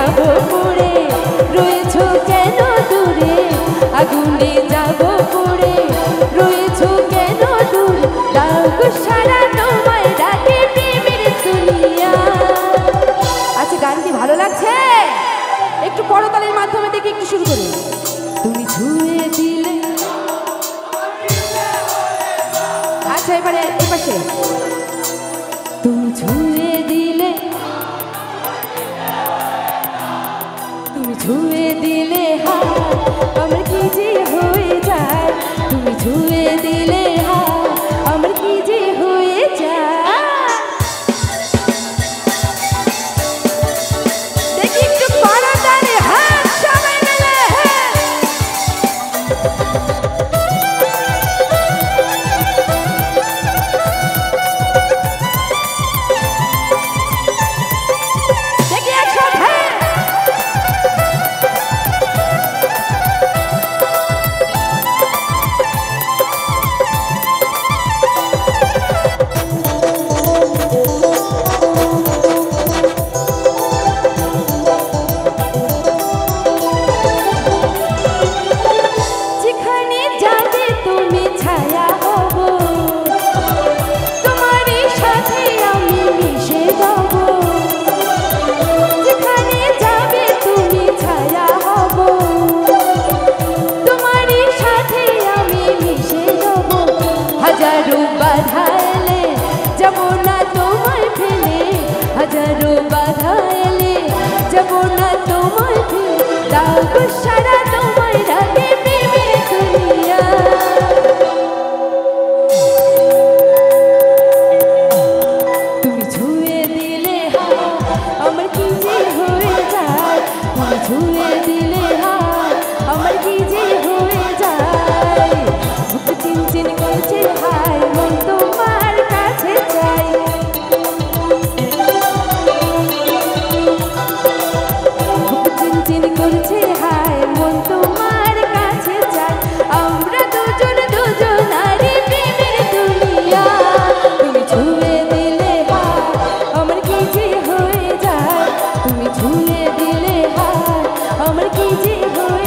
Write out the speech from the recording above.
যাব পড়ে, রয়েছো কেন দূরে, আগুনে যাব পড়ে, রয়েছো কেন দূরে, দাও গো সারা তোমায় ডাকে প্রেমের দুনিয়া। আচ্ছা, গান কি ভালো লাগছে? একটু করতালের মাধ্যমে দেখে একটু শুরু করি। তুমি ছুঁয়ে দিলে, আচ্ছা এবারে এপাশে, তুমি ছুঁয়ে দিলে, তুমি ছুঁয়ে দিলে হাত আমার কি যে হয়ে যায়, তুমি ছুঁয়ে দিলে হাত আমার কি যে হয়ে যায়। দেখি একটু করতালে হাত সবাই মিলে। দেখি একসাথে। যেখানে যাবে তুমি ছায়া হব, তোমারই সাথে আমি মিশে যাব। যেখানে যাবে তুমি ছায়া হব, তোমারই সাথে আমি মিশে যাব। হাজারো বাধা এলে যাব না তোমায় ফেলে, হাজারো বাধা এলে যাব না তোমায় ফেলে, দাও গো সারা তোমায় ডাকে প্রেমের দুনিয়া। তুমি ছুঁয়ে দিলে হাত আমার কি যে হয়ে যায়, তুমি ছুঁয়ে দিলে হাত আমার কি যে হয়ে যায়। বুক চিনচিন করছে হায় মন তোমার কাছে চাই, বুক চিনচিন করছে হায় মন তোমার কাছে চাই। আমরা দুজন দুজনারই প্রেমের দুনিয়া। তুমি ছুঁয়ে দিলে হাত আমার কি যে হয়ে যায়, তুমি ছুঁয়ে দিলে হাত আমার কি যে হয়ে